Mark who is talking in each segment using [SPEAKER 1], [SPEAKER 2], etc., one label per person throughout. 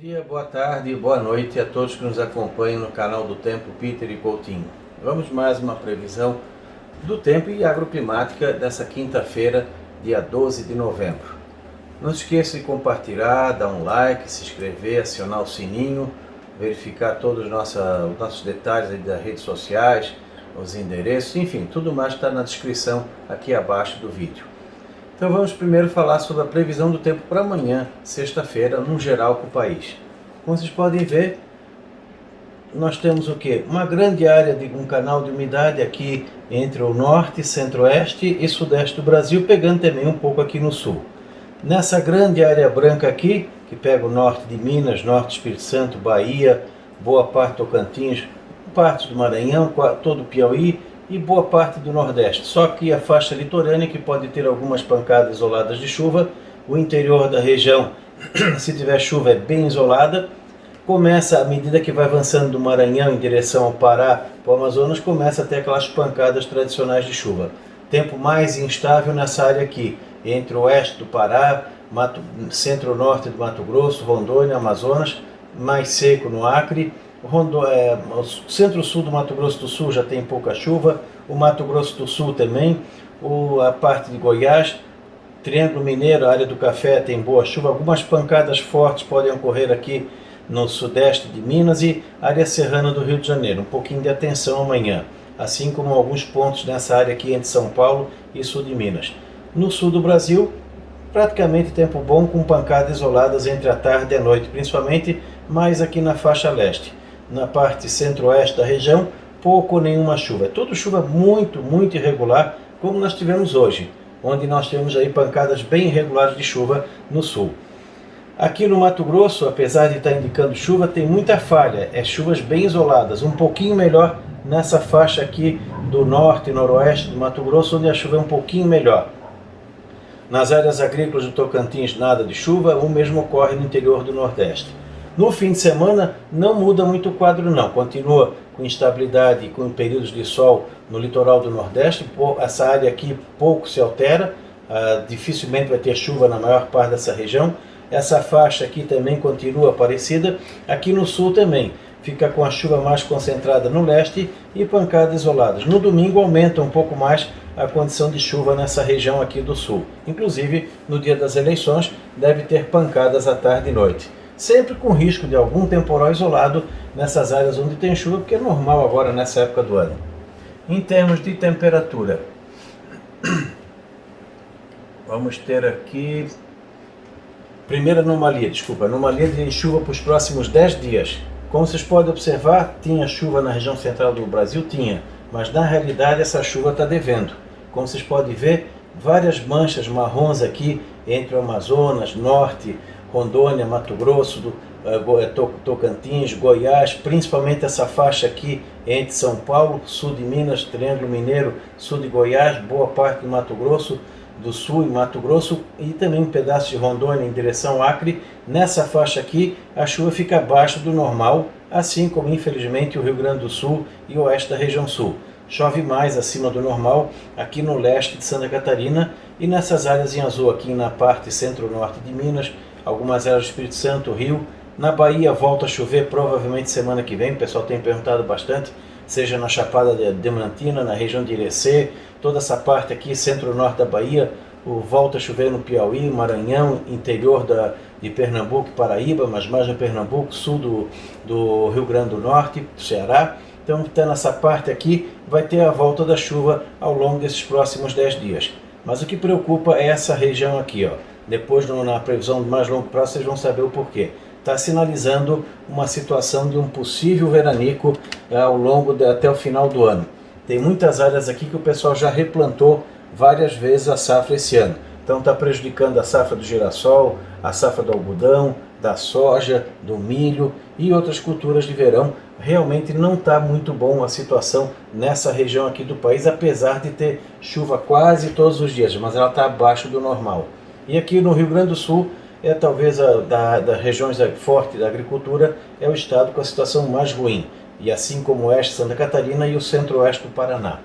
[SPEAKER 1] Dia, boa tarde e boa noite a todos que nos acompanham no canal do Tempo Peter e Coutinho. Vamos mais uma previsão do tempo e agroclimática dessa quinta-feira, dia 12 de novembro. Não se esqueça de compartilhar, dar um like, se inscrever, acionar o sininho, verificar todos os nossos detalhes aí das redes sociais, os endereços, enfim, tudo mais está na descrição aqui abaixo do vídeo. Então vamos primeiro falar sobre a previsão do tempo para amanhã, sexta-feira, no geral para o país. Como vocês podem ver, nós temos o quê? Uma grande área de um canal de umidade aqui entre o norte, centro-oeste e sudeste do Brasil, pegando também um pouco aqui no sul. Nessa grande área branca aqui, que pega o norte de Minas, norte do Espírito Santo, Bahia, boa parte do Tocantins, parte do Maranhão, todo o Piauí, e boa parte do Nordeste. Só que a faixa litorânea, que pode ter algumas pancadas isoladas de chuva, o interior da região, se tiver chuva, é bem isolada. Começa, à medida que vai avançando do Maranhão em direção ao Pará, para o Amazonas, começa a ter aquelas pancadas tradicionais de chuva. Tempo mais instável nessa área aqui, entre o oeste do Pará, centro-norte do Mato Grosso, Rondônia, Amazonas, mais seco no Acre. O centro-sul do Mato Grosso do Sul já tem pouca chuva, o Mato Grosso do Sul também, a parte de Goiás, Triângulo Mineiro, a área do Café tem boa chuva, algumas pancadas fortes podem ocorrer aqui no sudeste de Minas e área serrana do Rio de Janeiro, um pouquinho de atenção amanhã, assim como alguns pontos nessa área aqui entre São Paulo e sul de Minas. No sul do Brasil, praticamente tempo bom com pancadas isoladas entre a tarde e a noite, principalmente mais aqui na faixa leste. Na parte centro-oeste da região, pouco ou nenhuma chuva. É tudo chuva muito irregular, como nós tivemos hoje, onde nós temos aí pancadas bem irregulares de chuva no sul. Aqui no Mato Grosso, apesar de estar indicando chuva, tem muita falha, chuvas bem isoladas, um pouquinho melhor nessa faixa aqui do norte e noroeste do Mato Grosso, onde a chuva é um pouquinho melhor. Nas áreas agrícolas do Tocantins, nada de chuva, o mesmo ocorre no interior do Nordeste. No fim de semana não muda muito o quadro não, continua com instabilidade e com períodos de sol no litoral do Nordeste, essa área aqui pouco se altera, dificilmente vai ter chuva na maior parte dessa região, essa faixa aqui também continua parecida, aqui no sul também, fica com a chuva mais concentrada no leste e pancadas isoladas. No domingo aumenta um pouco mais a condição de chuva nessa região aqui do sul, inclusive no dia das eleições deve ter pancadas à tarde e noite. Sempre com risco de algum temporal isolado nessas áreas onde tem chuva, porque é normal agora nessa época do ano. Em termos de temperatura, vamos ter aqui, primeira anomalia de chuva para os próximos 10 dias. Como vocês podem observar, tinha chuva na região central do Brasil, mas na realidade essa chuva está devendo. Como vocês podem ver, várias manchas marrons aqui entre o Amazonas, norte, Rondônia, Mato Grosso, Tocantins, Goiás, principalmente essa faixa aqui entre São Paulo, sul de Minas, Triângulo Mineiro, sul de Goiás, boa parte do Mato Grosso do Sul e Mato Grosso e também um pedaço de Rondônia em direção ao Acre. Nessa faixa aqui a chuva fica abaixo do normal, assim como infelizmente o Rio Grande do Sul e o oeste da região sul. Chove mais acima do normal aqui no leste de Santa Catarina e nessas áreas em azul aqui na parte centro-norte de Minas, algumas áreas do Espírito Santo, Rio. Na Bahia volta a chover provavelmente semana que vem, o pessoal tem perguntado bastante, seja na Chapada Diamantina, na região de Irecê, toda essa parte aqui, centro-norte da Bahia, volta a chover no Piauí, Maranhão, interior de Pernambuco e Paraíba, mas mais no Pernambuco, sul do Rio Grande do Norte, do Ceará. Então, está nessa parte aqui, vai ter a volta da chuva ao longo desses próximos 10 dias. Mas o que preocupa é essa região aqui, ó. Depois, na previsão de mais longo prazo, vocês vão saber o porquê. Está sinalizando uma situação de um possível veranico ao longo até o final do ano. Tem muitas áreas aqui que o pessoal já replantou várias vezes a safra esse ano. Então está prejudicando a safra do girassol, a safra do algodão, da soja, do milho e outras culturas de verão. Realmente não está muito bom a situação nessa região aqui do país, apesar de ter chuva quase todos os dias, mas ela está abaixo do normal. E aqui no Rio Grande do Sul, talvez das regiões fortes da agricultura, é o estado com a situação mais ruim, e assim como o oeste de Santa Catarina e o centro-oeste do Paraná.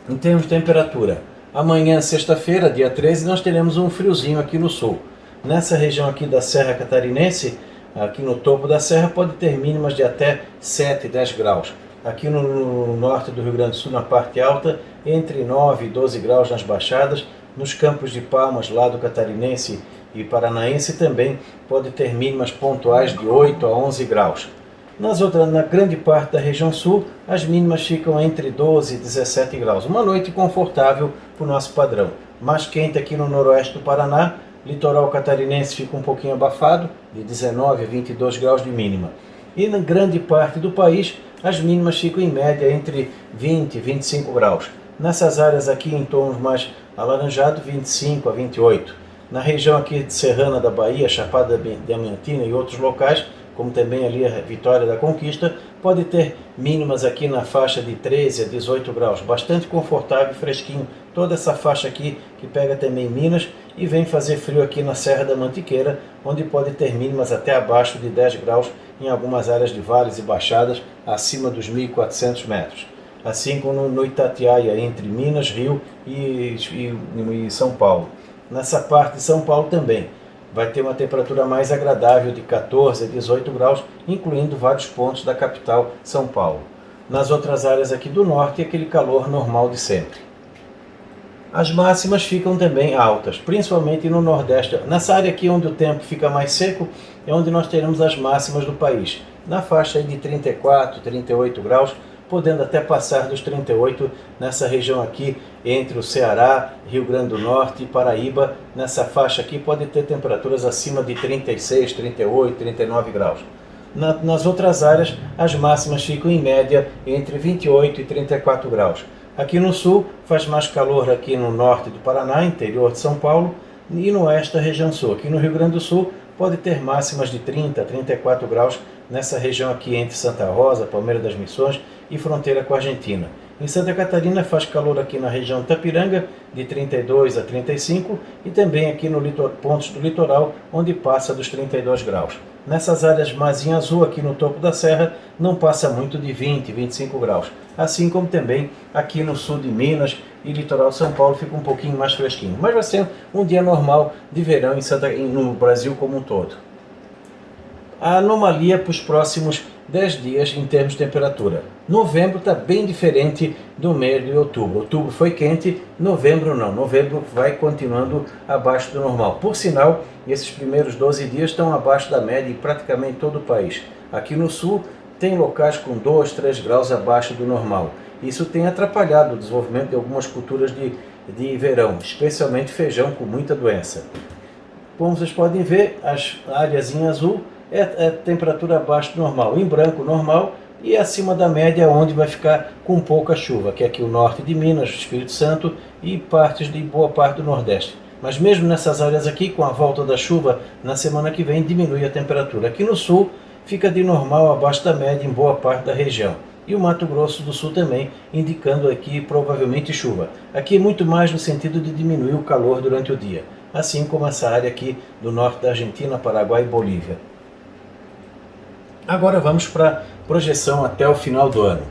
[SPEAKER 1] Em termos de temperatura, amanhã, sexta-feira, dia 13, nós teremos um friozinho aqui no sul. Nessa região aqui da Serra Catarinense, aqui no topo da serra, pode ter mínimas de até 7, 10 graus. Aqui no norte do Rio Grande do Sul, na parte alta, entre 9 e 12 graus nas baixadas. Nos campos de Palmas, lado catarinense e paranaense, também pode ter mínimas pontuais de 8 a 11 graus. Na grande parte da região sul, as mínimas ficam entre 12 e 17 graus. Uma noite confortável para o nosso padrão. Mais quente aqui no noroeste do Paraná, litoral catarinense fica um pouquinho abafado, de 19 a 22 graus de mínima. E na grande parte do país, as mínimas ficam em média entre 20 e 25 graus. Nessas áreas aqui em tons mais alaranjados, 25 a 28. Na região aqui de Serrana da Bahia, Chapada Diamantina e outros locais, como também ali a Vitória da Conquista, pode ter mínimas aqui na faixa de 13 a 18 graus, bastante confortável e fresquinho. Toda essa faixa aqui que pega também Minas e vem fazer frio aqui na Serra da Mantiqueira, onde pode ter mínimas até abaixo de 10 graus em algumas áreas de vales e baixadas acima dos 1.400 metros. Assim como no Itatiaia, entre Minas, Rio e São Paulo. Nessa parte de São Paulo também vai ter uma temperatura mais agradável de 14 a 18 graus, incluindo vários pontos da capital, São Paulo. Nas outras áreas aqui do norte, aquele calor normal de sempre. As máximas ficam também altas, principalmente no nordeste. Nessa área aqui onde o tempo fica mais seco, é onde nós teremos as máximas do país. Na faixa de 34, 38 graus, podendo até passar dos 38 nessa região aqui, entre o Ceará, Rio Grande do Norte e Paraíba. Nessa faixa aqui pode ter temperaturas acima de 36, 38, 39 graus. Nas outras áreas, as máximas ficam em média entre 28 e 34 graus. Aqui no sul, faz mais calor aqui no norte do Paraná, interior de São Paulo, e no oeste da região sul. Aqui no Rio Grande do Sul, pode ter máximas de 30 a 34 graus nessa região aqui entre Santa Rosa, Palmeira das Missões e fronteira com a Argentina. Em Santa Catarina faz calor aqui na região Tapiranga, de 32 a 35, e também aqui no pontos do litoral, onde passa dos 32 graus. Nessas áreas mais em azul, aqui no topo da serra, não passa muito de 20, 25 graus. Assim como também aqui no sul de Minas e litoral de São Paulo fica um pouquinho mais fresquinho. Mas vai ser um dia normal de verão no Brasil como um todo. A anomalia para os próximos 10 dias em termos de temperatura. Novembro está bem diferente do mês de outubro. Outubro foi quente, novembro não. Novembro vai continuando abaixo do normal. Por sinal, esses primeiros 12 dias estão abaixo da média em praticamente todo o país. Aqui no sul, tem locais com 2, 3 graus abaixo do normal. Isso tem atrapalhado o desenvolvimento de algumas culturas de verão, especialmente feijão com muita doença. Como vocês podem ver, as áreas em azul é temperatura abaixo do normal, em branco normal e acima da média onde vai ficar com pouca chuva, que é aqui o norte de Minas, Espírito Santo e partes de boa parte do Nordeste. Mas mesmo nessas áreas aqui, com a volta da chuva, na semana que vem diminui a temperatura. Aqui no sul fica de normal abaixo da média em boa parte da região. E o Mato Grosso do Sul também, indicando aqui provavelmente chuva. Aqui é muito mais no sentido de diminuir o calor durante o dia, assim como essa área aqui do norte da Argentina, Paraguai e Bolívia. Agora vamos para a projeção até o final do ano.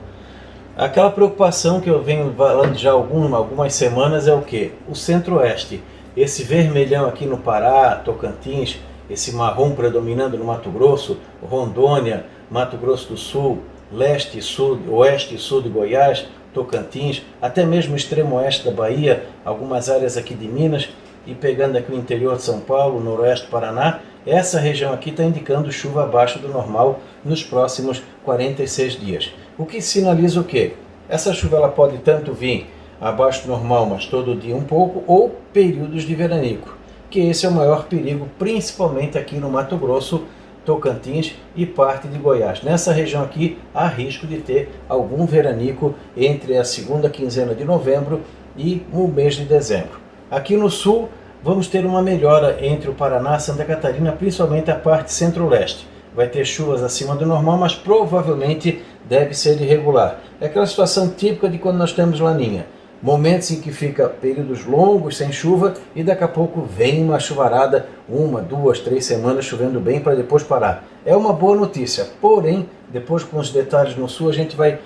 [SPEAKER 1] Aquela preocupação que eu venho falando já há algumas semanas é o quê? O centro-oeste, esse vermelhão aqui no Pará, Tocantins, esse marrom predominando no Mato Grosso, Rondônia, Mato Grosso do Sul, leste, sul, oeste e sul de Goiás, Tocantins, até mesmo o extremo oeste da Bahia, algumas áreas aqui de Minas e pegando aqui o interior de São Paulo, noroeste do Paraná, essa região aqui está indicando chuva abaixo do normal nos próximos 46 dias. O que sinaliza o quê? Essa chuva ela pode tanto vir abaixo do normal, mas todo dia um pouco, ou períodos de veranico, que esse é o maior perigo, principalmente aqui no Mato Grosso, Tocantins e parte de Goiás. Nessa região aqui há risco de ter algum veranico entre a segunda quinzena de novembro e o mês de dezembro. Aqui no sul vamos ter uma melhora entre o Paraná e Santa Catarina, principalmente a parte centro-leste. Vai ter chuvas acima do normal, mas provavelmente deve ser irregular. É aquela situação típica de quando nós temos laninha. Momentos em que fica períodos longos sem chuva e daqui a pouco vem uma chuvarada, 1, 2, 3 semanas chovendo bem para depois parar. É uma boa notícia, porém, depois com os detalhes no sul a gente vai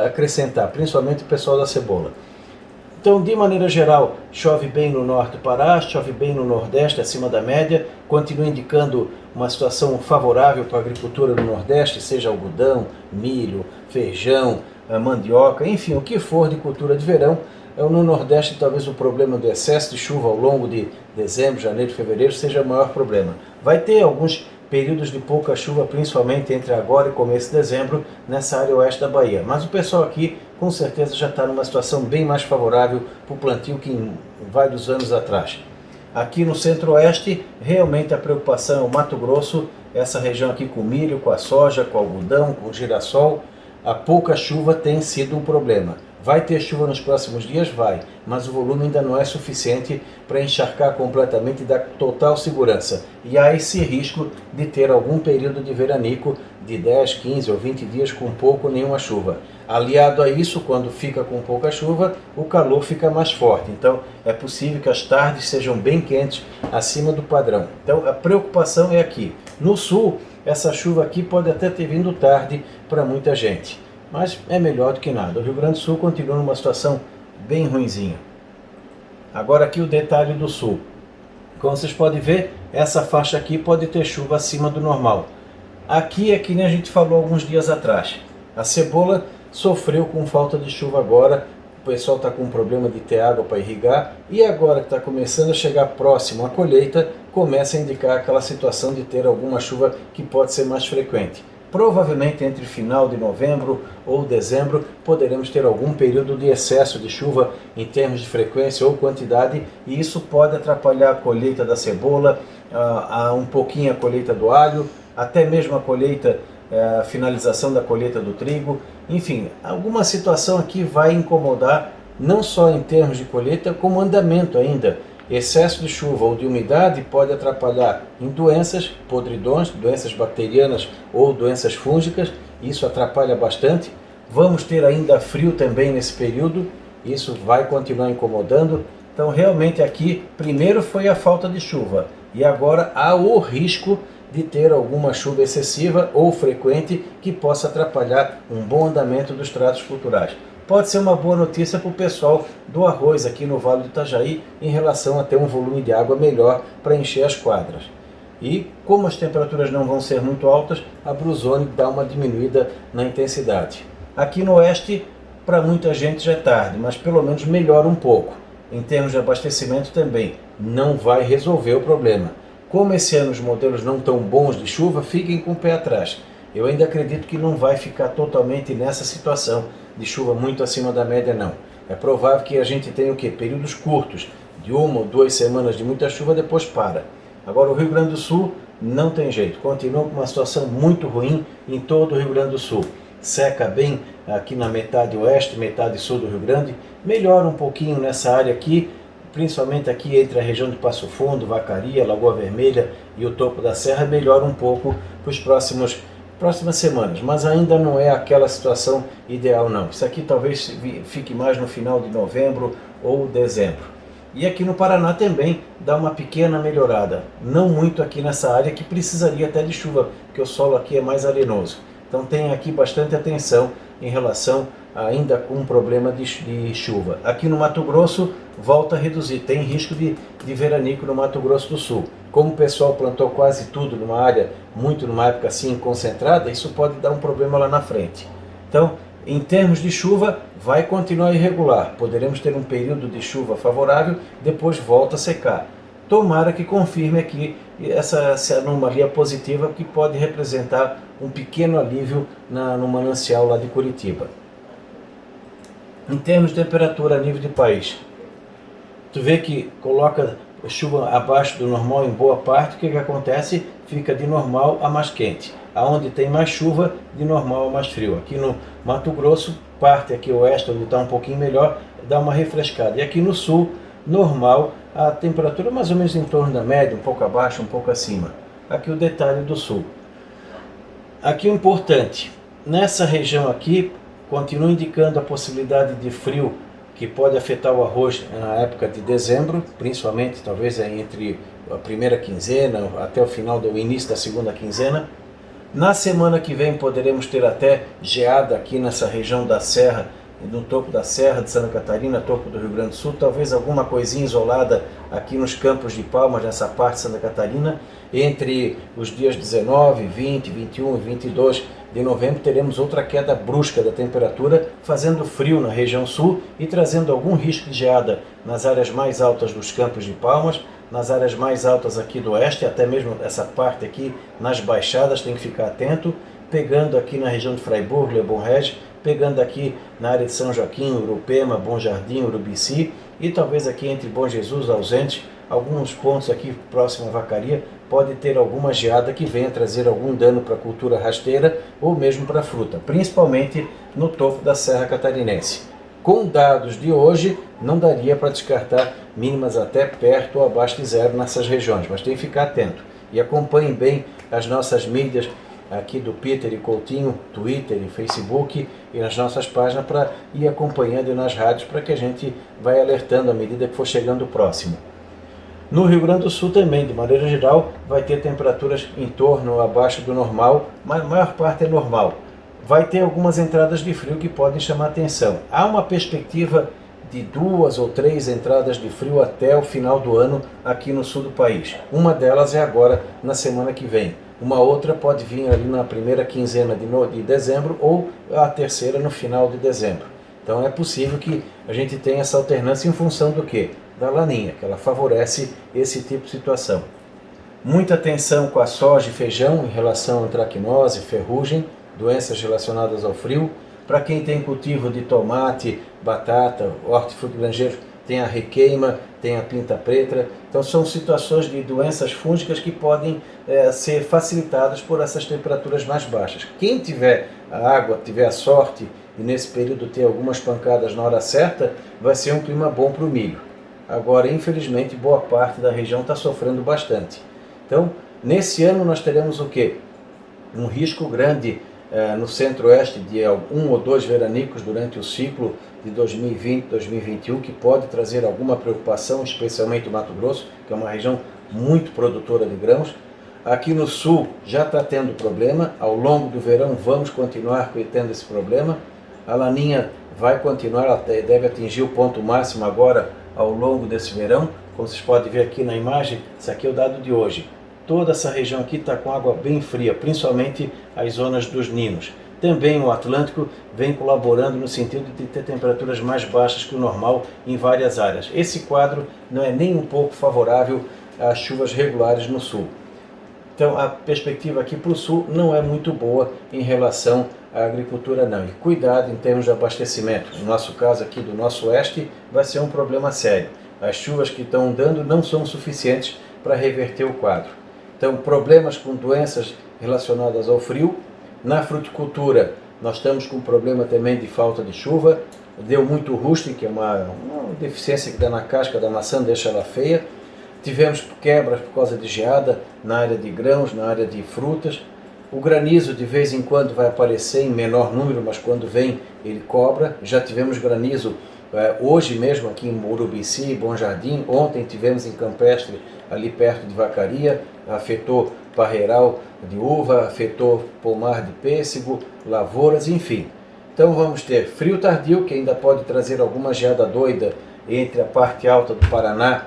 [SPEAKER 1] acrescentar, principalmente o pessoal da cebola. Então, de maneira geral, chove bem no norte do Pará, chove bem no nordeste, acima da média, continua indicando uma situação favorável para a agricultura no nordeste, seja algodão, milho, feijão, mandioca, enfim, o que for de cultura de verão. No nordeste, talvez o problema do excesso de chuva ao longo de dezembro, janeiro e fevereiro seja o maior problema. Vai ter alguns períodos de pouca chuva, principalmente entre agora e começo de dezembro, nessa área oeste da Bahia. Mas o pessoal aqui, com certeza, já está numa situação bem mais favorável para o plantio que em vários anos atrás. Aqui no centro-oeste, realmente a preocupação é o Mato Grosso, essa região aqui com milho, com a soja, com o algodão, com o girassol. A pouca chuva tem sido um problema. Vai ter chuva nos próximos dias? Vai, mas o volume ainda não é suficiente para encharcar completamente e dar total segurança. E há esse risco de ter algum período de veranico de 10, 15 ou 20 dias com pouco ou nenhuma chuva. Aliado a isso, quando fica com pouca chuva, o calor fica mais forte. Então é possível que as tardes sejam bem quentes, acima do padrão. Então a preocupação é aqui. No sul, essa chuva aqui pode até ter vindo tarde para muita gente, mas é melhor do que nada. O Rio Grande do Sul continua numa situação bem ruinzinha. Agora aqui o detalhe do sul. Como vocês podem ver, essa faixa aqui pode ter chuva acima do normal. Aqui é que nem a gente falou alguns dias atrás. A cebola sofreu com falta de chuva agora. O pessoal está com um problema de ter água para irrigar. E agora que está começando a chegar próximo à colheita, começa a indicar aquela situação de ter alguma chuva que pode ser mais frequente. Provavelmente entre final de novembro ou dezembro poderemos ter algum período de excesso de chuva em termos de frequência ou quantidade, e isso pode atrapalhar a colheita da cebola, um pouquinho a colheita do alho, até mesmo a colheita, a finalização da colheita do trigo. Enfim, alguma situação aqui vai incomodar, não só em termos de colheita, como andamento ainda. Excesso de chuva ou de umidade pode atrapalhar em doenças, podridões, doenças bacterianas ou doenças fúngicas. Isso atrapalha bastante. Vamos ter ainda frio também nesse período. Isso vai continuar incomodando. Então realmente aqui, primeiro foi a falta de chuva. E agora há o risco de ter alguma chuva excessiva ou frequente que possa atrapalhar um bom andamento dos tratos culturais. Pode ser uma boa notícia para o pessoal do arroz aqui no Vale do Itajaí em relação a ter um volume de água melhor para encher as quadras. E como as temperaturas não vão ser muito altas, a Bruzone dá uma diminuída na intensidade. Aqui no oeste, para muita gente já é tarde, mas pelo menos melhora um pouco. Em termos de abastecimento também, não vai resolver o problema. Como esse ano os modelos não estão bons de chuva, fiquem com o pé atrás. Eu ainda acredito que não vai ficar totalmente nessa situação de chuva muito acima da média, não. É provável que a gente tenha o quê? Períodos curtos, de 1 ou 2 semanas de muita chuva, depois para. Agora o Rio Grande do Sul não tem jeito, continua com uma situação muito ruim em todo o Rio Grande do Sul. Seca bem aqui na metade oeste, metade sul do Rio Grande, melhora um pouquinho nessa área aqui, principalmente aqui entre a região de Passo Fundo, Vacaria, Lagoa Vermelha e o topo da serra, melhora um pouco para os próximas semanas, mas ainda não é aquela situação ideal não. Isso aqui talvez fique mais no final de novembro ou dezembro. E aqui no Paraná também dá uma pequena melhorada, não muito aqui nessa área que precisaria até de chuva, porque o solo aqui é mais arenoso. Então tem aqui bastante atenção em relação ainda com um problema de chuva. Aqui no Mato Grosso volta a reduzir, tem risco de veranico no Mato Grosso do Sul. Como o pessoal plantou quase tudo numa área, muito numa época assim concentrada, isso pode dar um problema lá na frente. Então, em termos de chuva, vai continuar irregular. Poderemos ter um período de chuva favorável, depois volta a secar. Tomara que confirme aqui essa anomalia positiva que pode representar um pequeno alívio no manancial lá de Curitiba. Em termos de temperatura a nível de país, tu vê que coloca chuva abaixo do normal em boa parte, o que acontece? Fica de normal a mais quente. Aonde tem mais chuva, de normal a mais frio. Aqui no Mato Grosso, parte aqui oeste, onde está um pouquinho melhor, dá uma refrescada. E aqui no sul, normal, a temperatura mais ou menos em torno da média, um pouco abaixo, um pouco acima. Aqui o detalhe do sul. Aqui o importante, nessa região aqui, continua indicando a possibilidade de frio que pode afetar o arroz na época de dezembro, principalmente talvez entre a primeira quinzena até o final do início da segunda quinzena. Na semana que vem poderemos ter até geada aqui nessa região da serra no topo da Serra de Santa Catarina, topo do Rio Grande do Sul, talvez alguma coisinha isolada aqui nos Campos de Palmas, nessa parte de Santa Catarina. Entre os dias 19, 20, 21 e 22 de novembro teremos outra queda brusca da temperatura, fazendo frio na região sul e trazendo algum risco de geada nas áreas mais altas dos Campos de Palmas, nas áreas mais altas aqui do oeste, até mesmo essa parte aqui nas baixadas, tem que ficar atento, pegando aqui na região de Fraiburgo, Le Bon Rege, pegando aqui na área de São Joaquim, Urupema, Bom Jardim, Urubici e talvez aqui entre Bom Jesus, Ausente, alguns pontos aqui próximo à Vacaria, pode ter alguma geada que venha trazer algum dano para a cultura rasteira ou mesmo para a fruta, principalmente no topo da Serra Catarinense. Com dados de hoje, não daria para descartar mínimas até perto ou abaixo de zero nessas regiões, mas tem que ficar atento. E acompanhem bem as nossas mídias aqui do Peter e Coutinho, Twitter e Facebook e nas nossas páginas para ir acompanhando nas rádios para que a gente vai alertando à medida que for chegando próximo. No Rio Grande do Sul também, de maneira geral, vai ter temperaturas em torno abaixo do normal, mas a maior parte é normal. Vai ter algumas entradas de frio que podem chamar atenção. Há uma perspectiva de 2 ou 3 entradas de frio até o final do ano aqui no sul do país. Uma delas é agora, na semana que vem. Uma outra pode vir ali na primeira quinzena de dezembro ou a terceira no final de dezembro. Então é possível que a gente tenha essa alternância em função do quê? Da laninha, que ela favorece esse tipo de situação. Muita atenção com a soja e feijão em relação à antracnose, ferrugem, doenças relacionadas ao frio. Para quem tem cultivo de tomate, batata, hortifruti granjeiro, tem a requeima, tem a pinta preta. Então são situações de doenças fúngicas que podem ser facilitadas por essas temperaturas mais baixas. Quem tiver a água, tiver a sorte e nesse período ter algumas pancadas na hora certa, vai ser um clima bom para o milho. Agora, infelizmente, boa parte da região está sofrendo bastante. Então, nesse ano nós teremos o quê? Um risco grande no centro-oeste de 1 ou 2 veranicos durante o ciclo de 2020, 2021, que pode trazer alguma preocupação, especialmente o Mato Grosso, que é uma região muito produtora de grãos. Aqui no sul já está tendo problema, ao longo do verão vamos continuar tendo esse problema. A laninha vai continuar, ela deve atingir o ponto máximo agora ao longo desse verão. Como vocês podem ver aqui na imagem, esse aqui é o dado de hoje. Toda essa região aqui está com água bem fria, principalmente as zonas dos Ninos. Também o Atlântico vem colaborando no sentido de ter temperaturas mais baixas que o normal em várias áreas. Esse quadro não é nem um pouco favorável às chuvas regulares no sul. Então a perspectiva aqui para o sul não é muito boa em relação à agricultura não. E cuidado em termos de abastecimento. No nosso caso aqui do nosso oeste vai ser um problema sério. As chuvas que estão dando não são suficientes para reverter o quadro. Então problemas com doenças relacionadas ao frio. Na fruticultura nós estamos com um problema também de falta de chuva. Deu muito rusting, que é uma deficiência que dá na casca da maçã, deixa ela feia. Tivemos quebras por causa de geada na área de grãos, na área de frutas. O granizo de vez em quando vai aparecer em menor número, mas quando vem ele cobra. Já tivemos granizo hoje mesmo aqui em Urubici, Bom Jardim. Ontem tivemos em Campestre, ali perto de Vacaria. Afetou parreiral de uva, afetou pomar de pêssego, lavouras, enfim. Então vamos ter frio tardio, que ainda pode trazer alguma geada doida entre a parte alta do Paraná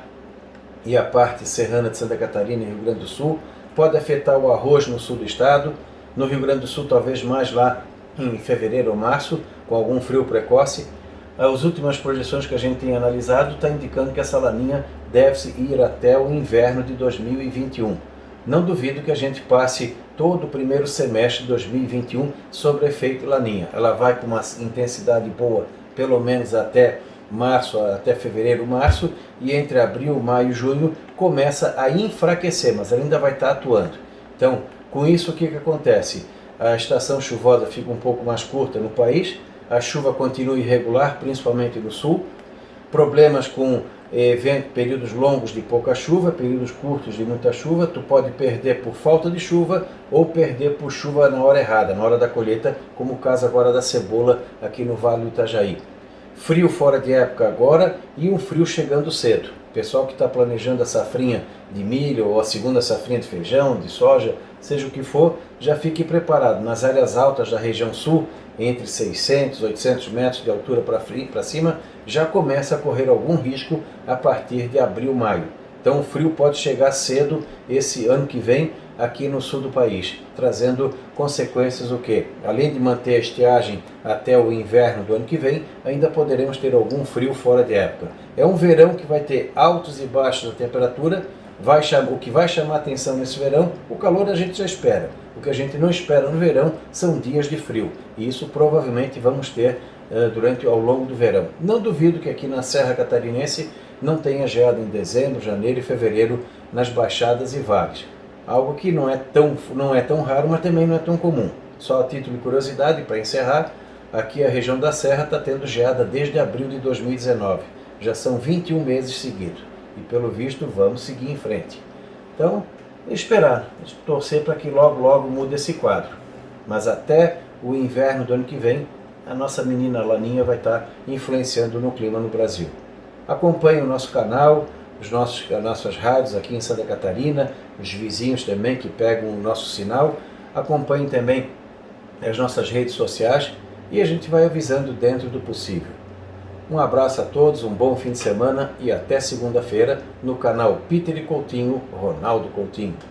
[SPEAKER 1] e a parte serrana de Santa Catarina e Rio Grande do Sul. Pode afetar o arroz no sul do estado. No Rio Grande do Sul, talvez mais lá em fevereiro ou março, com algum frio precoce. As últimas projeções que a gente tem analisado estão indicando que essa laninha deve ir até o inverno de 2021. Não duvido que a gente passe todo o primeiro semestre de 2021 sobre efeito laninha. Ela vai com uma intensidade boa, pelo menos até março, até fevereiro, março, e entre abril, maio e junho começa a enfraquecer, mas ela ainda vai estar atuando. Então, com isso, o que acontece? A estação chuvosa fica um pouco mais curta no país, a chuva continua irregular, principalmente no sul, problemas com períodos longos de pouca chuva, períodos curtos de muita chuva. Tu pode perder por falta de chuva ou perder por chuva na hora errada, na hora da colheita, como o caso agora da cebola aqui no Vale do Itajaí. Frio fora de época agora e um frio chegando cedo. Pessoal que está planejando a safrinha de milho ou a segunda safrinha de feijão, de soja, seja o que for, já fique preparado. Nas áreas altas da região sul, entre 600 e 800 metros de altura para cima, já começa a correr algum risco a partir de abril, maio. Então o frio pode chegar cedo esse ano que vem aqui no sul do país, trazendo consequências o quê? Além de manter a estiagem até o inverno do ano que vem, ainda poderemos ter algum frio fora de época. É um verão que vai ter altos e baixos da temperatura. O que vai chamar atenção nesse verão, o calor a gente já espera. O que a gente não espera no verão são dias de frio. E isso provavelmente vamos ter ao longo do verão. Não duvido que aqui na Serra Catarinense não tenha geada em dezembro, janeiro e fevereiro nas baixadas e vales. Algo que não é tão raro, mas também não é tão comum. Só a título de curiosidade, para encerrar, aqui a região da Serra está tendo geada desde abril de 2019. Já são 21 meses seguidos. E pelo visto vamos seguir em frente. Então, esperar, torcer para que logo logo mude esse quadro. Mas até o inverno do ano que vem, a nossa menina Laninha vai estar influenciando no clima no Brasil. Acompanhe o nosso canal, as nossas rádios aqui em Santa Catarina, os vizinhos também que pegam o nosso sinal. Acompanhe também as nossas redes sociais e a gente vai avisando dentro do possível. Um abraço a todos, um bom fim de semana e até segunda-feira no canal Peter e Coutinho, Ronaldo Coutinho.